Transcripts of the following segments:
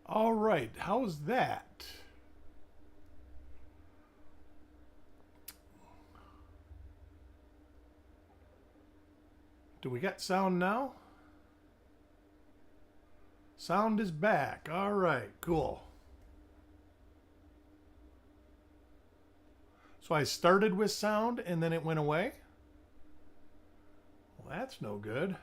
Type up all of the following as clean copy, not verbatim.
All right, how's that? Do we got sound now? Sound is back. All right, cool. So I started with sound and then it went away? Well, that's no good.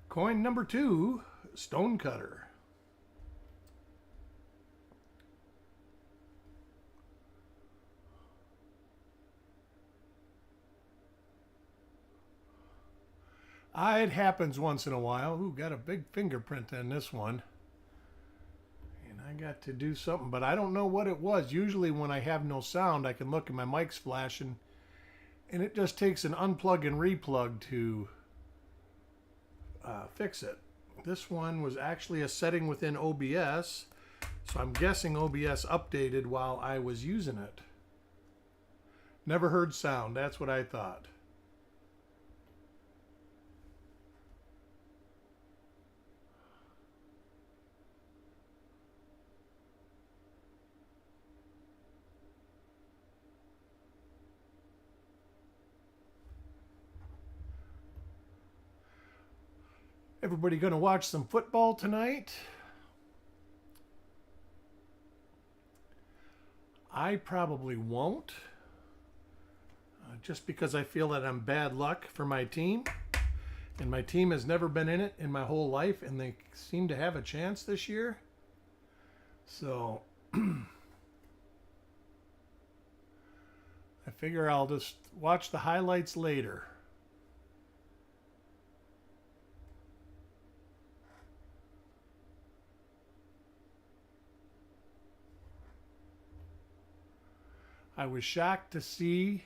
Coin number 2, Stonecutter. It happens once in a while. Ooh, got a big fingerprint on this one. And I got to do something, but I don't know what it was. Usually when I have no sound, I can look and my mic's flashing. And it just takes an unplug and replug to fix it. This one was actually a setting within OBS. So I'm guessing OBS updated while I was using it. Never heard sound. That's what I thought. Everybody going to watch some football tonight? I probably won't. Just because I feel that I'm bad luck for my team. And my team has never been in it in my whole life. And they seem to have a chance this year. So I figure I'll just watch the highlights later. I was shocked to see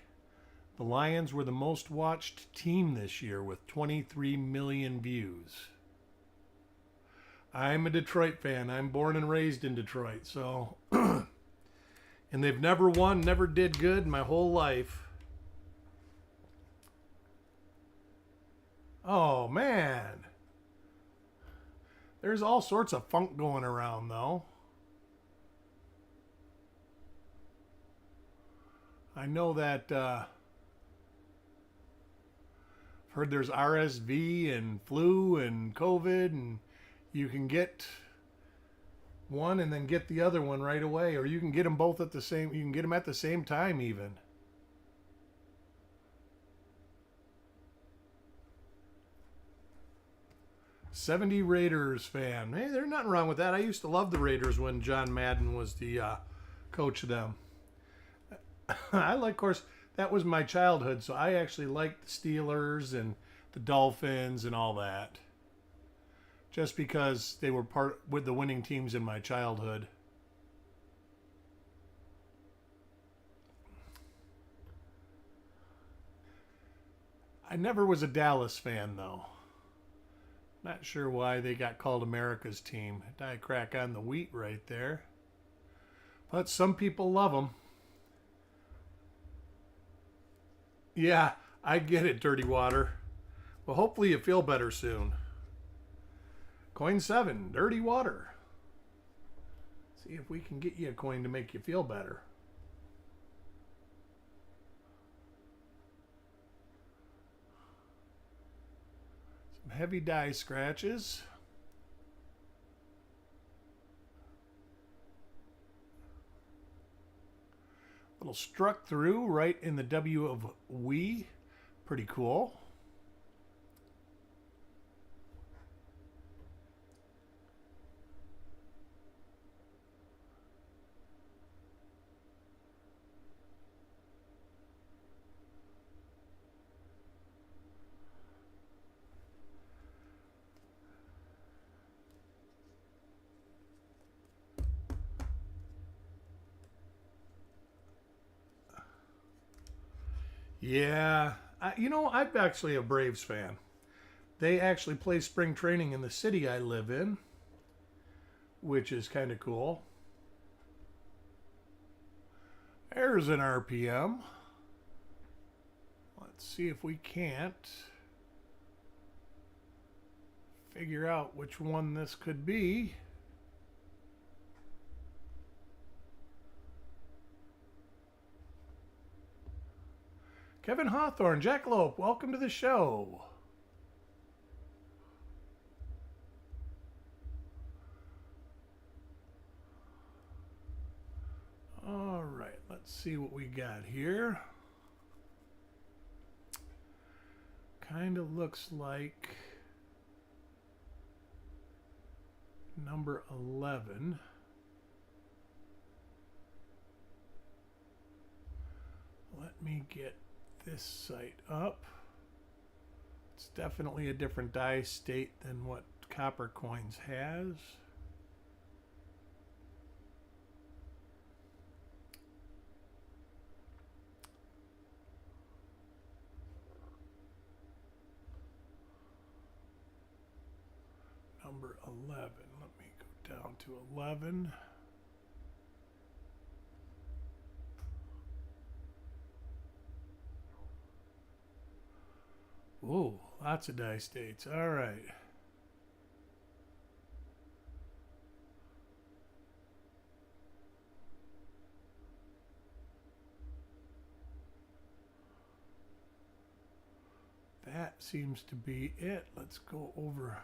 the Lions were the most watched team this year with 23 million views. I'm a Detroit fan. I'm born and raised in Detroit, so and they've never won, never did good my whole life. Oh man. There's all sorts of funk going around though. I know that I've heard there's RSV and flu and COVID, and you can get one and then get the other one right away, or you can get them both at the same. You can get them at the same time, even. '70 Raiders fan. Hey, there's nothing wrong with that. I used to love the Raiders when John Madden was the coach of them. I like, of course, that was my childhood, so I actually liked the Steelers and the Dolphins and all that. Just because they were part with the winning teams in my childhood. I never was a Dallas fan, though. Not sure why they got called America's team. Die crack on the wheat right there. But some people love them. Yeah, I get it, Dirty Water. Well, hopefully you feel better soon. Coin 7, Dirty Water. See if we can get you a coin to make you feel better. Some heavy die scratches. Little struck through right in the W of we. Pretty cool. Yeah, I'm actually a Braves fan. They actually play spring training in the city I live in, which is kind of cool. There's an RPM. Let's see if we can't figure out which one this could be. Kevin Hawthorne, Jackalope, welcome to the show. All right, let's see what we got here. Kind of looks like number 11. Let me get this sight up. It's definitely a different dye state than what Copper Coins has. Number 11. Let me go down to 11. Whoa, lots of dye states. All right. That seems to be it. Let's go over.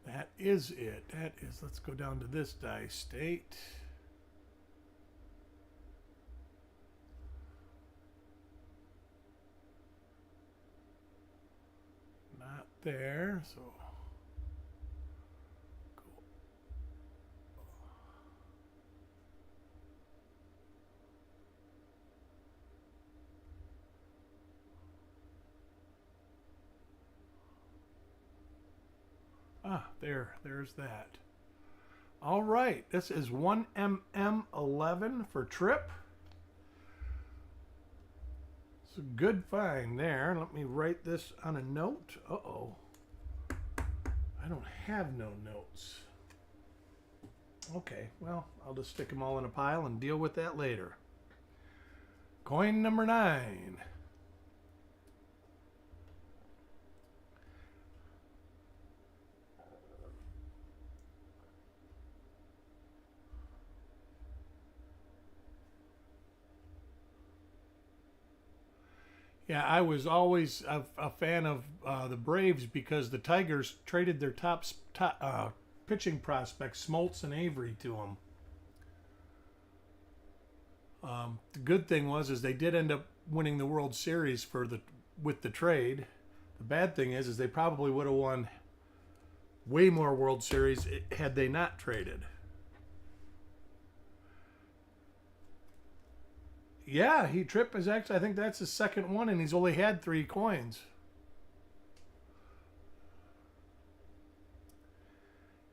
That is it. That is, let's go down to this dye state. Not there, so go. Ah, there's that. All right, this is 1mm11 for Trip. It's a good find there. Let me write this on a note. Uh-oh. I don't have no notes. Okay, well, I'll just stick them all in a pile and deal with that later. Coin number 9. Yeah, I was always a fan of the Braves because the Tigers traded their top pitching prospects, Smoltz and Avery, to them. The good thing was they did end up winning the World Series with the trade. The bad thing is they probably would have won way more World Series had they not traded. Yeah, Tripp is actually, I think that's his second one, and he's only had 3 coins.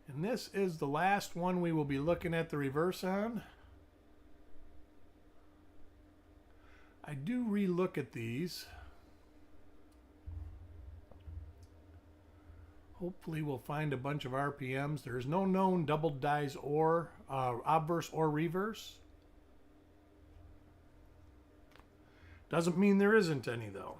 And this is the last one we will be looking at the reverse on. I do re-look at these. Hopefully we'll find a bunch of RPMs. There's no known double dyes or obverse or reverse. Doesn't mean there isn't any, though.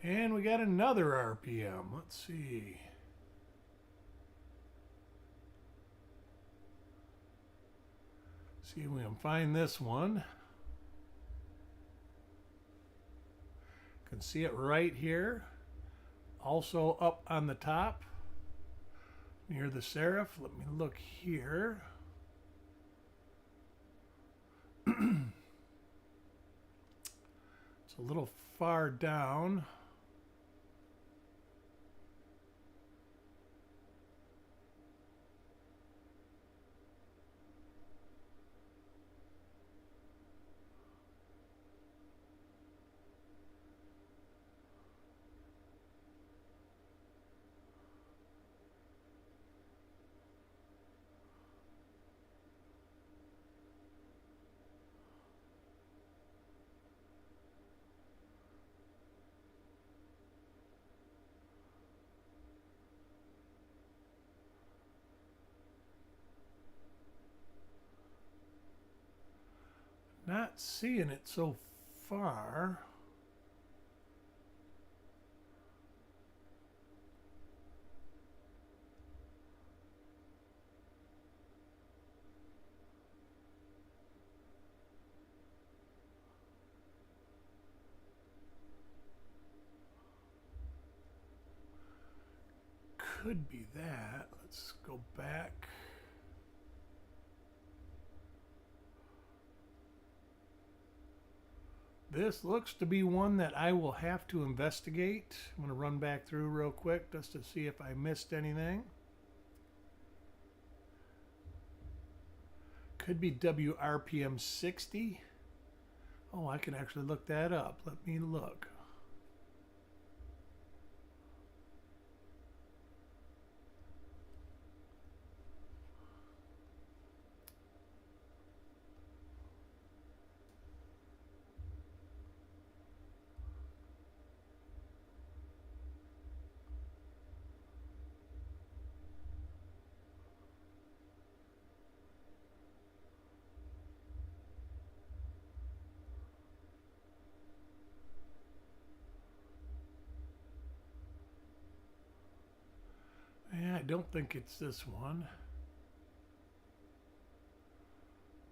And we got another RPM. Let's see. See if we can find this one. Can see it right here. Also up on the top near the serif. Let me look here. It's a little far down. Not seeing it so far. Could be that. Let's go back. This looks to be one that I will have to investigate. I'm going to run back through real quick just to see if I missed anything. Could be WRPM 60. Oh, I can actually look that up. Let me look. Yeah, I don't think it's this one,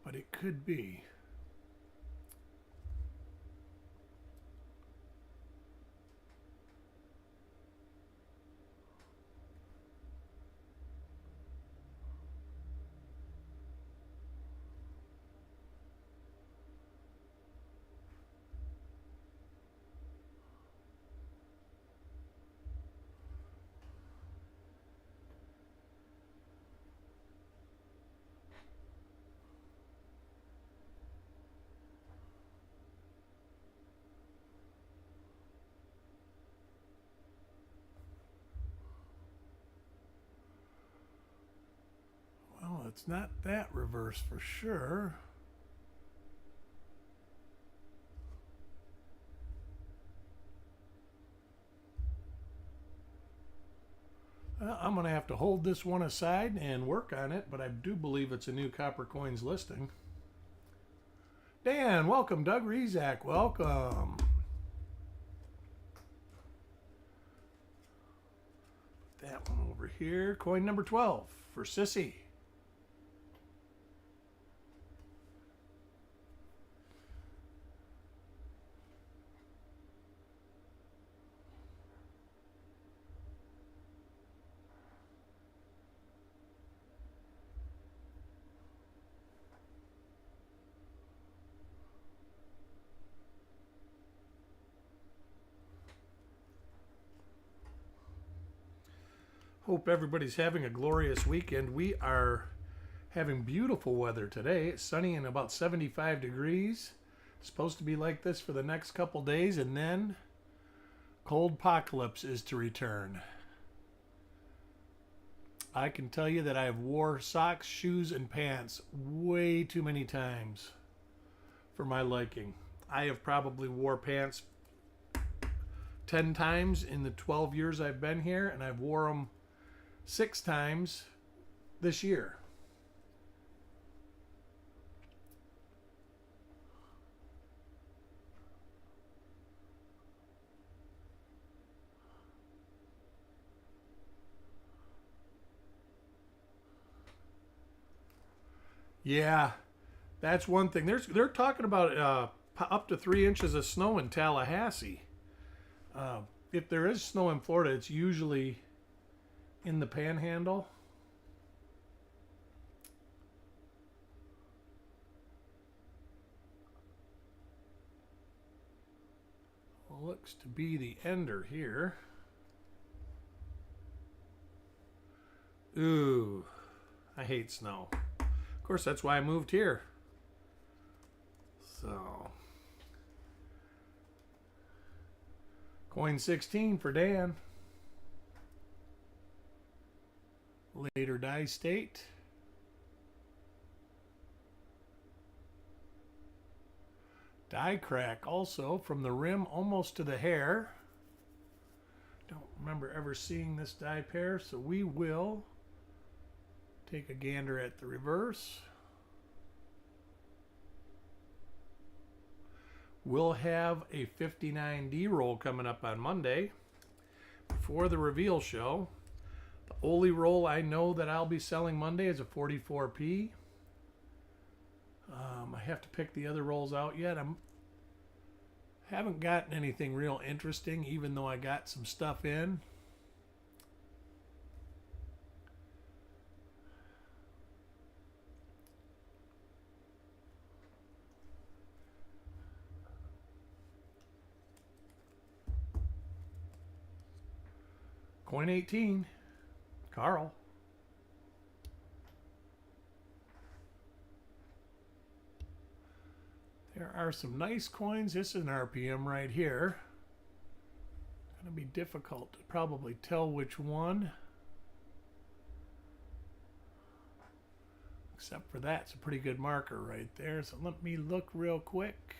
but it could be. Well, it's not that reverse for sure. I'm going to have to hold this one aside and work on it, but I do believe it's a new Copper Coins listing. Dan, welcome. Doug Rezak, welcome. Put that one over here. Coin number 12 for Sissy. Hope everybody's having a glorious weekend. We are having beautiful weather today. It's sunny and about 75 degrees. It's supposed to be like this for the next couple days, and then cold apocalypse is to return. I can tell you that I've wore socks, shoes, and pants way too many times for my liking. I have probably wore pants 10 times in the 12 years I've been here, and I've wore them 6 times this year. Yeah, that's one thing. They're talking about up to 3 inches of snow in Tallahassee. If there is snow in Florida, it's usually in the Panhandle. Looks to be the ender here. Ooh, I hate snow. Of course, that's why I moved here. So, coin 16 for Dan. Later die state. Die crack also from the rim almost to the hair. Don't remember ever seeing this die pair, so we will take a gander at the reverse. We'll have a 59D roll coming up on Monday before the reveal show. The only roll I know that I'll be selling Monday is a 44P. I have to pick the other rolls out yet. Haven't gotten anything real interesting, even though I got some stuff in. Coin 18, Carl. There are some nice coins. This is an RPM right here. Going to be difficult to probably tell which one. Except for that, it's a pretty good marker right there. So let me look real quick.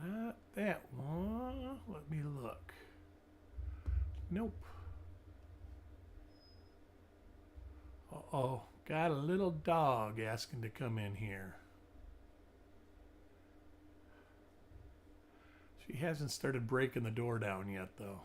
Not that one. Let me look. Nope. Uh-oh. Got a little dog asking to come in here. She hasn't started breaking the door down yet, though.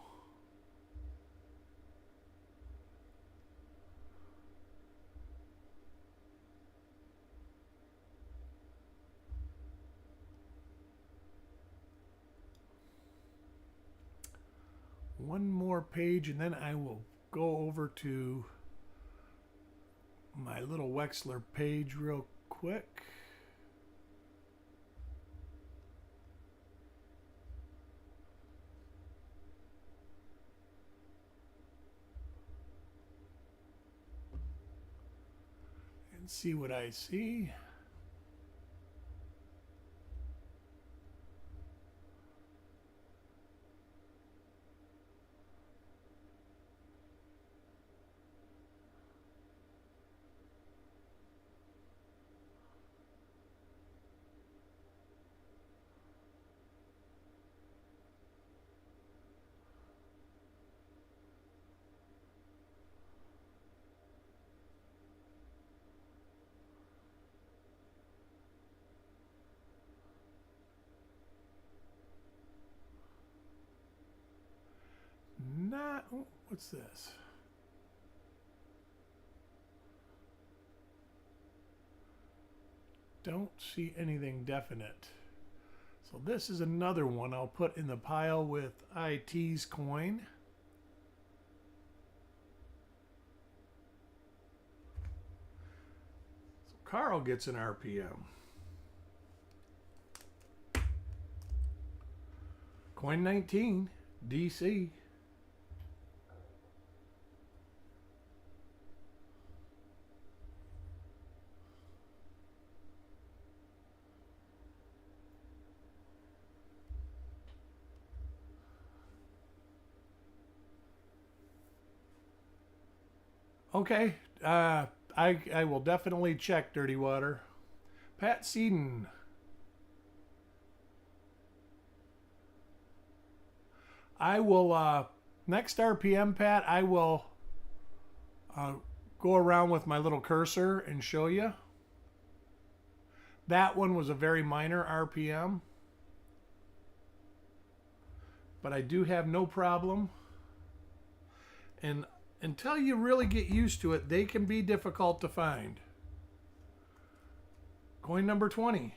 One more page and then I will go over to my little Wexler page real quick. And see what I see. Not, oh, what's this? Don't see anything definite. So this is another one I'll put in the pile with IT's coin. So Carl gets an RPM. Coin 19, DC. Okay, I will definitely check Dirty Water. Pat Seeden. I will, next RPM, Pat, I will go around with my little cursor and show you. That one was a very minor RPM. But I do have no problem. And until you really get used to it, they can be difficult to find. Coin number 20.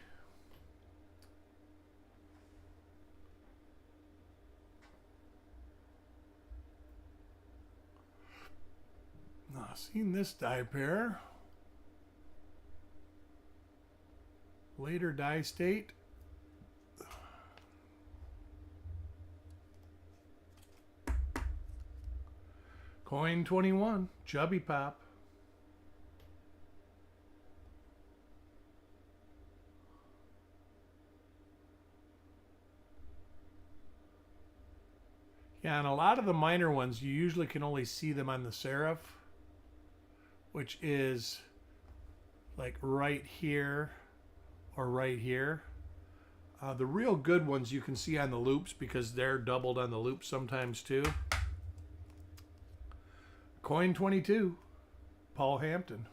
Now, seen this die pair. Later die state. Coin 21, Chubby Pop. Yeah, and a lot of the minor ones, you usually can only see them on the serif, which is like right here or right here. The real good ones you can see on the loops because they're doubled on the loops sometimes too. Coin 22, Paul Hampton.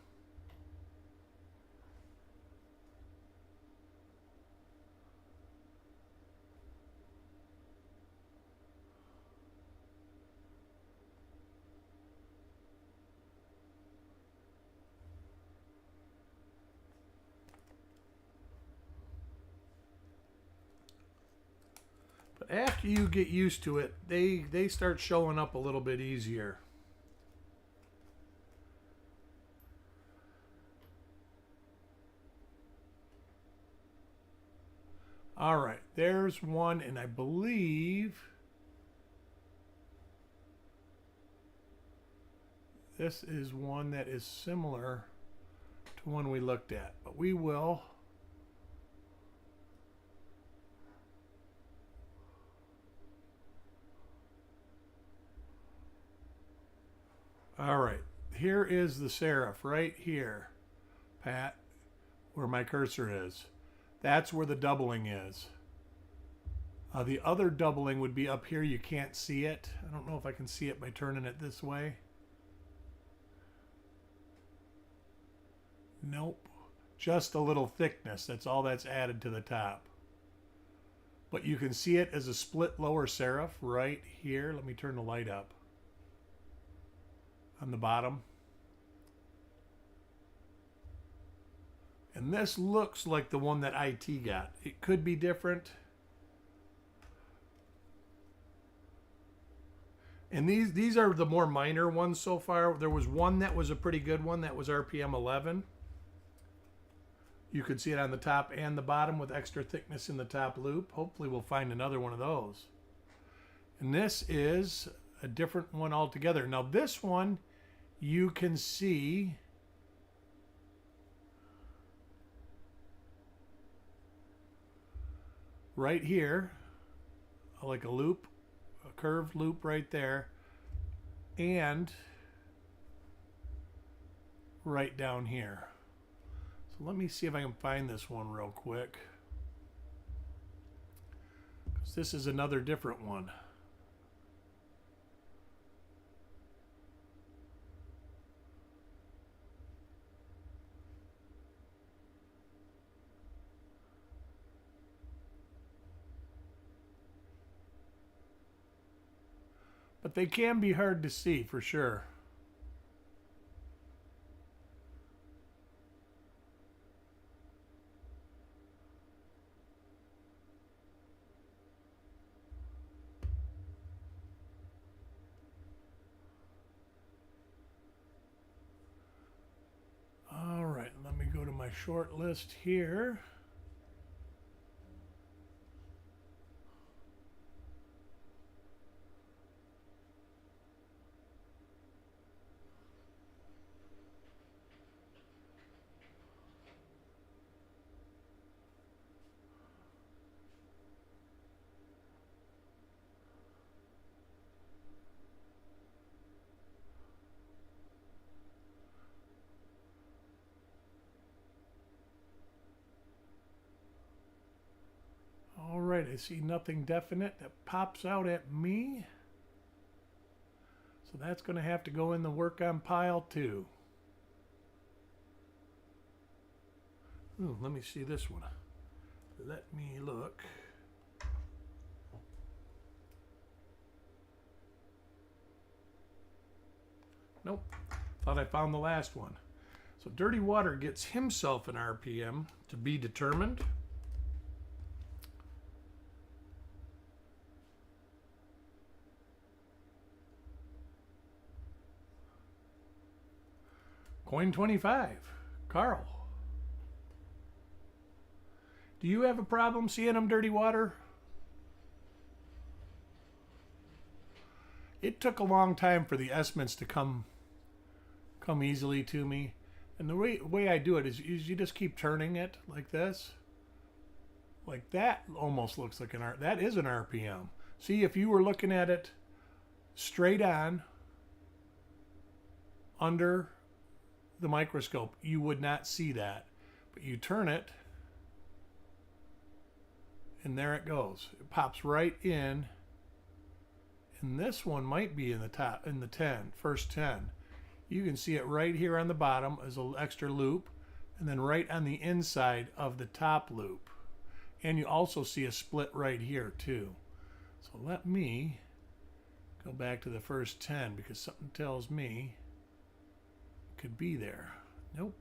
But after you get used to it, they start showing up a little bit easier. All right, there's one, and I believe this is one that is similar to one we looked at, but we will. All right, here is the serif right here, Pat, where my cursor is. That's where the doubling is. The other doubling would be up here. You can't see it. I don't know if I can see it by turning it this way. Nope. Just a little thickness. That's all that's added to the top. But you can see it as a split lower serif right here. Let me turn the light up. On the bottom. And this looks like the one that IT got. It could be different. And these are the more minor ones so far. There was one that was a pretty good one. That was RPM 11. You could see it on the top and the bottom with extra thickness in the top loop. Hopefully we'll find another one of those. And this is a different one altogether. Now this one you can see right here, like a loop, a curved loop right there, and right down here. So let me see if I can find this one real quick, because this is another different one. But they can be hard to see for sure. All right, let me go to my short list here. All right, I see nothing definite that pops out at me. So that's going to have to go in the work on pile too. Ooh, let me see this one. Let me look. Nope. Thought I found the last one. So Dirty Water gets himself an RPM to be determined. Coin 25, Carl. Do you have a problem seeing them, Dirty Water? It took a long time for the S-mints to come easily to me. And the way I do it is you just keep turning it like this. Like that almost looks like that is an RPM. See, if you were looking at it straight on under the microscope, you would not see that. But you turn it, and there it goes. It pops right in. And this one might be in the top, in the 10, first 10. You can see it right here on the bottom as an extra loop, and then right on the inside of the top loop. And you also see a split right here too. So let me go back to the first 10 because something tells me it could be there. Nope.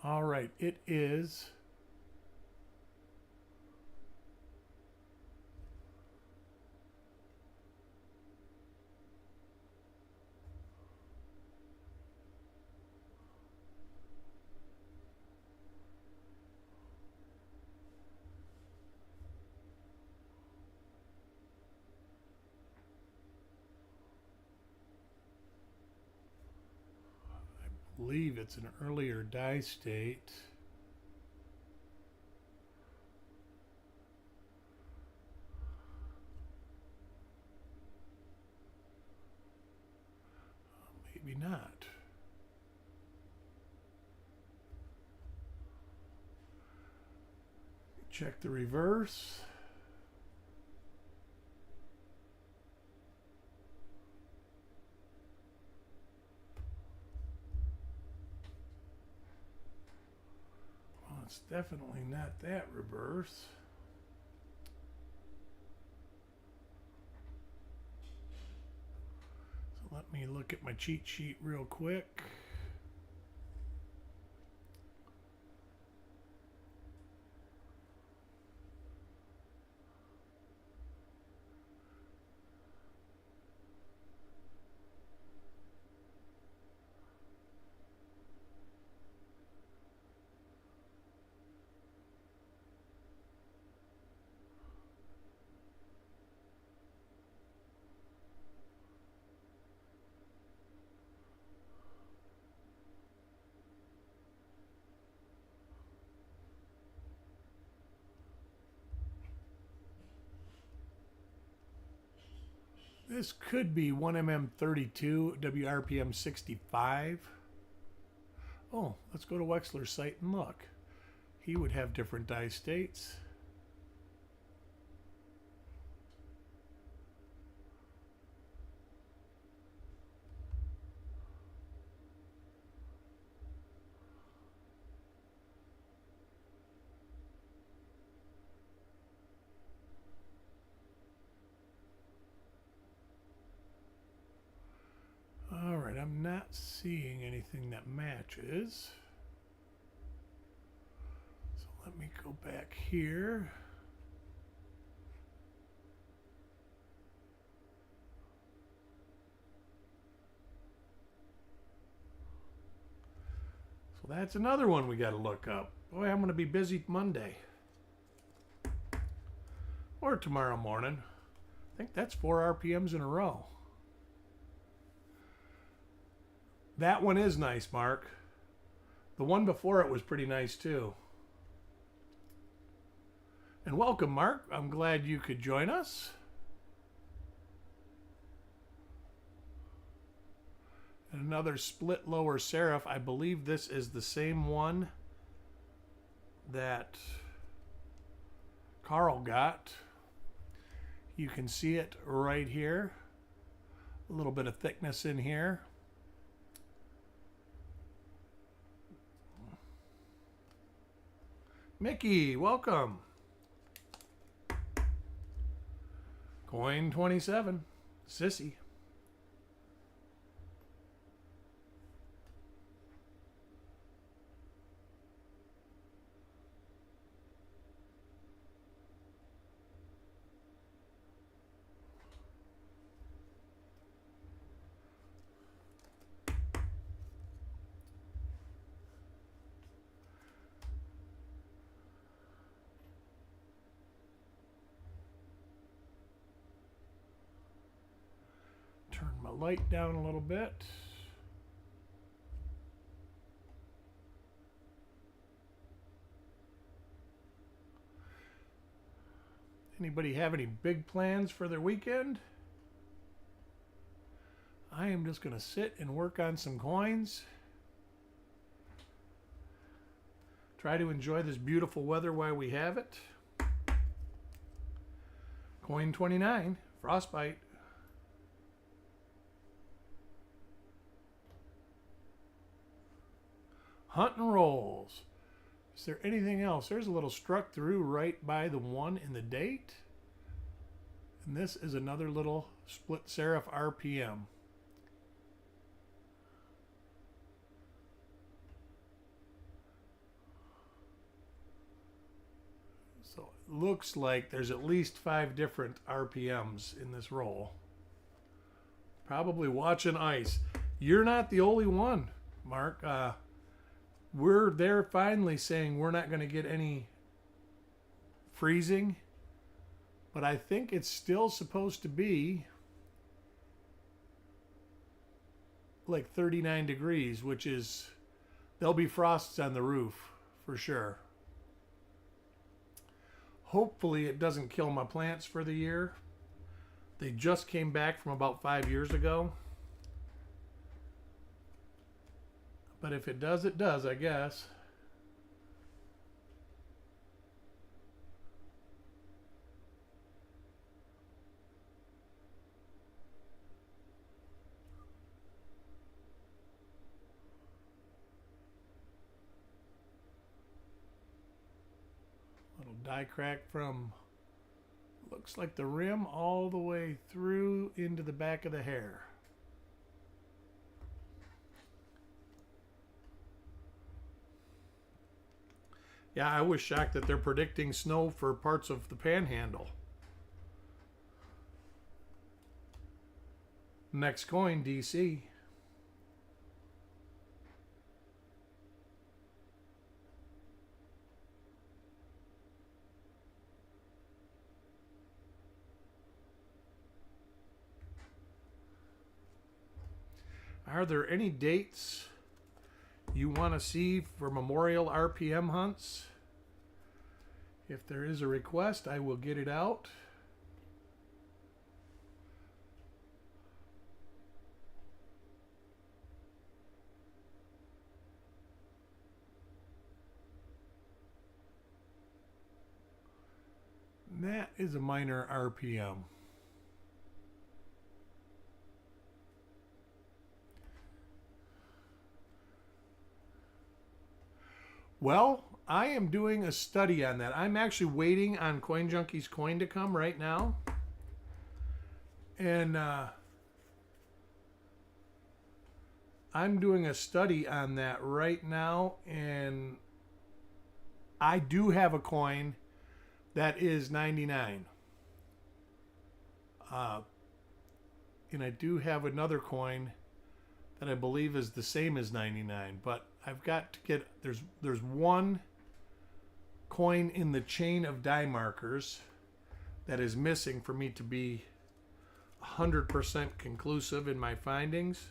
All right, it is I believe it's an earlier die state. Maybe not. Check the reverse. Well, it's definitely not that reverse. So let me look at my cheat sheet real quick. This could be 1mm32, WRPM 65. Oh, let's go to Wexler's site and look. He would have different die states. All right, I'm not seeing anything that matches. So let me go back here. So that's another one we got to look up. Boy, I'm going to be busy Monday. Or tomorrow morning. I think that's 4 RPMs in a row. That one is nice, Mark. The one before it was pretty nice too. And welcome, Mark. I'm glad you could join us. And another split lower serif. I believe this is the same one that Carl got. You can see it right here. A little bit of thickness in here. Mickey, welcome. Coin 27, Sissy. my light down a little bit. Anybody have any big plans for their weekend? I am just going to sit and work on some coins. Try to enjoy this beautiful weather while we have it. Coin 29, Frostbite. Hunt and Rolls. Is there anything else? There's a little struck through right by the 1 in the date. And this is another little split serif RPM. So it looks like there's at least 5 different RPMs in this roll. Probably watching ice. You're not the only one, Mark. They're finally saying we're not going to get any freezing, but I think it's still supposed to be like 39 degrees, which is, there'll be frosts on the roof for sure. Hopefully it doesn't kill my plants for the year. They just came back from about 5 years ago. But if it does, it does, I guess. Little die crack from, looks like the rim all the way through into the back of the hair. Yeah, I was shocked that they're predicting snow for parts of the Panhandle. Next coin, DC. Are there any dates you want to see for Memorial RPM hunts? If there is a request, I will get it out. That is a minor RPM. Well, I am doing a study on that. I'm actually waiting on Coin Junkie's coin to come right now. And I'm doing a study on that right now. And I do have a coin that is 99. And I do have another coin that I believe is the same as 99. But I've got to get, there's one coin in the chain of die markers that is missing for me to be 100% conclusive in my findings.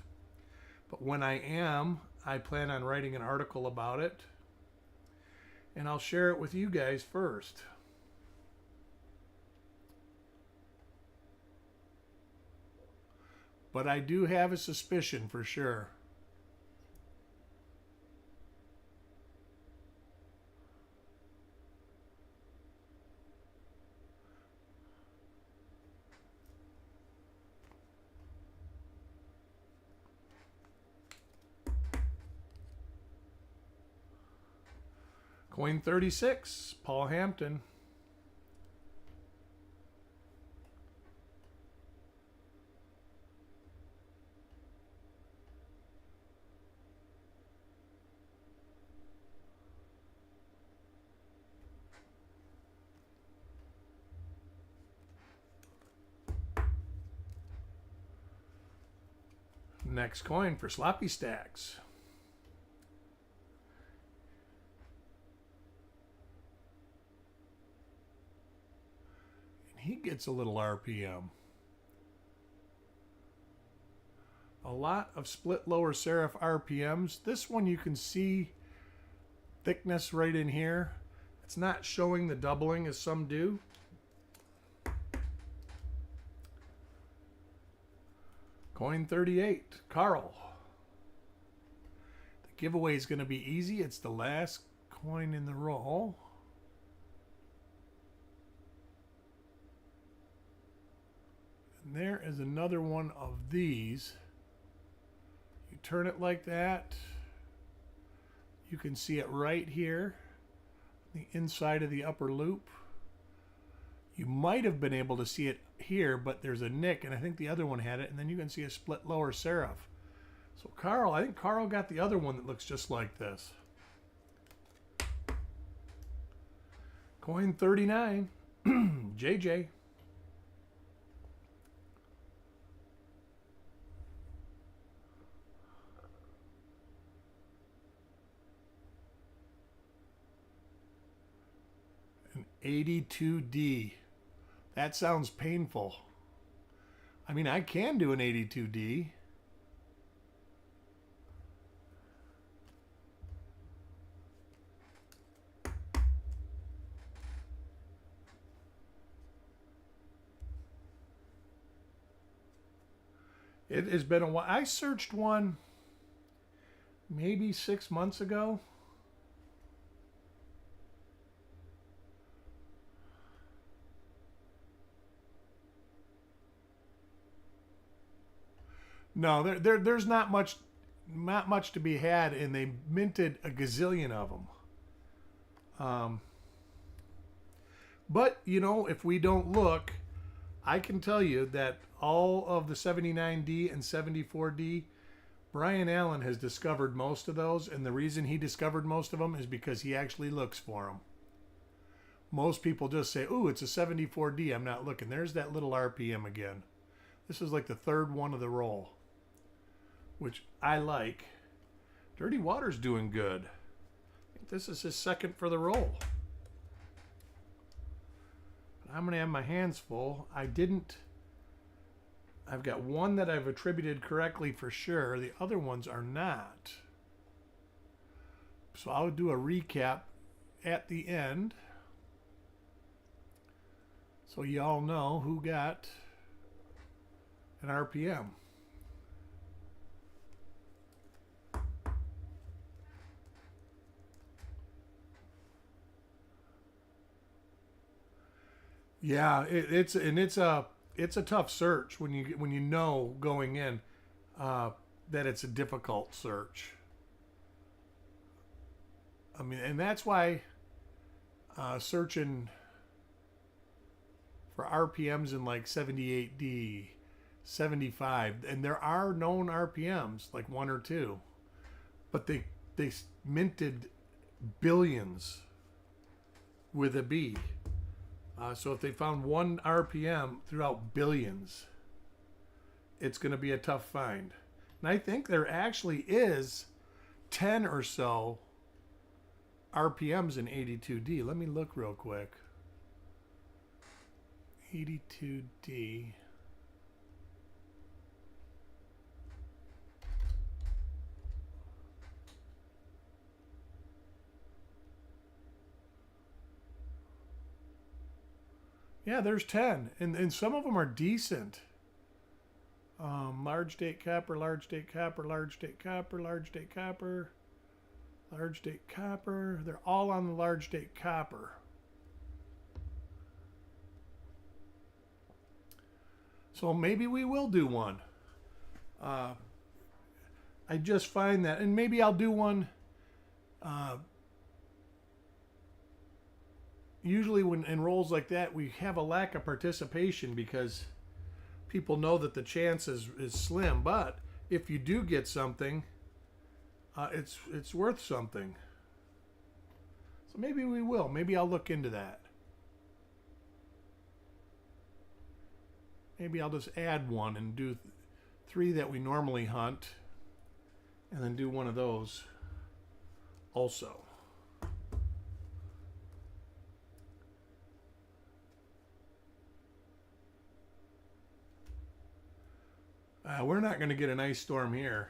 But when I am, I plan on writing an article about it. And I'll share it with you guys first. But I do have a suspicion for sure. Coin 36, Paul Hampton. Next coin for Sloppy Stacks. And he gets a little RPM. A lot of split lower serif RPMs. This one you can see thickness right in here. It's not showing the doubling as some do. Coin 38, Carl. The giveaway is going to be easy. It's the last coin in the roll. And there is another one of these. You turn it like that. You can see it right here, the inside of the upper loop. You might have been able to see it here, but there's a nick, and I think the other one had it, and then you can see a split lower serif. So Carl, I think Carl got the other one that looks just like this. Coin 39, JJ. An 82D. That sounds painful. I mean, I can do an 82D. It has been a while. I searched one maybe 6 months ago. No, there's not much to be had, and they minted a gazillion of them. But you know, if we don't look, I can tell you that all of the 79D and 74D, Brian Allen has discovered most of those, and the reason he discovered most of them is because he actually looks for them. Most people just say, "Ooh, it's a 74D. I'm not looking." There's that little RPM again. This is like the third one of the roll, which I like. Dirty Water's doing good. I think this is his second for the roll. But I'm going to have my hands full. I've got one that I've attributed correctly for sure. The other ones are not. So I'll do a recap at the end, so y'all know who got an RPM. Yeah, it's a tough search when you know going in that it's a difficult search. I mean, and that's why searching for RPMs in like 78D, 75, and there are known RPMs like 1 or 2, but they minted billions with a B. So if they found 1 RPM throughout billions, it's going to be a tough find. And I think there actually is 10 or so RPMs in 82D. Let me look real quick. 82D. Yeah, there's 10, and some of them are decent. Large date copper, large date copper, large date copper, large date copper, large date copper. They're all on the large date copper. So maybe we will do one. I just find that, and maybe I'll do one. Usually when in rolls like that, we have a lack of participation because people know that the chance is slim. But if you do get something, it's worth something. So maybe we will. Maybe I'll look into that. Maybe I'll just add one and do 3 that we normally hunt, and then do one of those also. We're not going to get an ice storm here.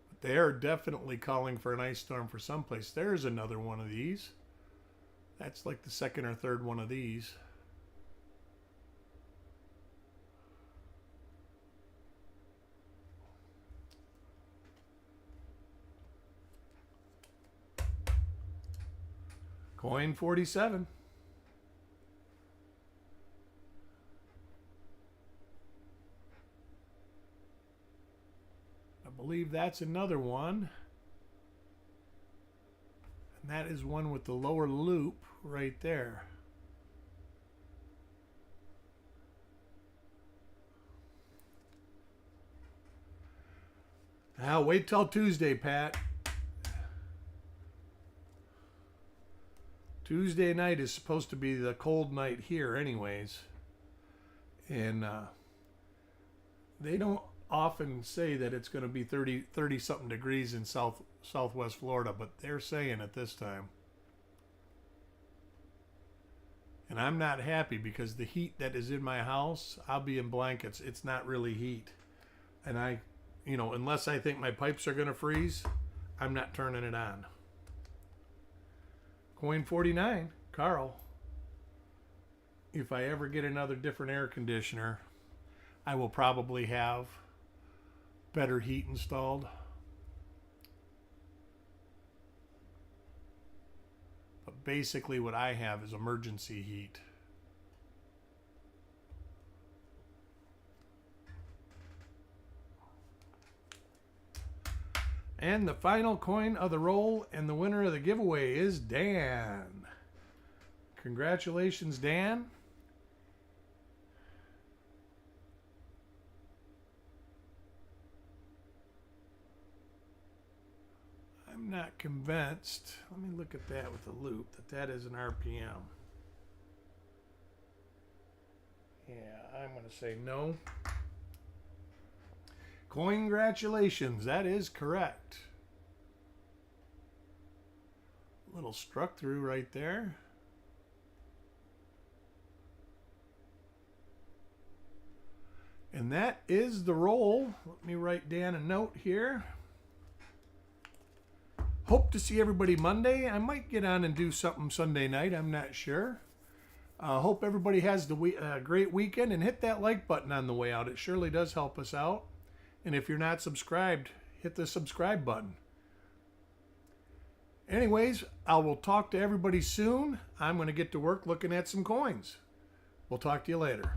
But they are definitely calling for an ice storm for someplace. There's another one of these. That's like the second or third one of these. Coin 47. I believe that's another one. And that is one with the lower loop right there. Now wait till Tuesday, Pat. Tuesday night is supposed to be the cold night here anyways. And they don't often say that it's going to be 30 something degrees in southwest Florida, but they're saying it this time. And I'm not happy because the heat that is in my house, I'll be in blankets. It's not really heat. And unless I think my pipes are going to freeze, I'm not turning it on. Coin 49, Carl. If I ever get another different air conditioner, I will probably have better heat installed. But basically what I have is emergency heat. And the final coin of the roll and the winner of the giveaway is Dan. Congratulations, Dan. I'm not convinced. Let me look at that with the loop, that is an RPM. Yeah, I'm going to say no. Congratulations, that is correct. Little struck through right there. And that is the roll. Let me write Dan a note here. Hope to see everybody Monday. I might get on and do something Sunday night. I'm not sure. Hope everybody has a great weekend, and hit that like button on the way out. It surely does help us out. And if you're not subscribed, hit the subscribe button. Anyways, I will talk to everybody soon. I'm going to get to work looking at some coins. We'll talk to you later.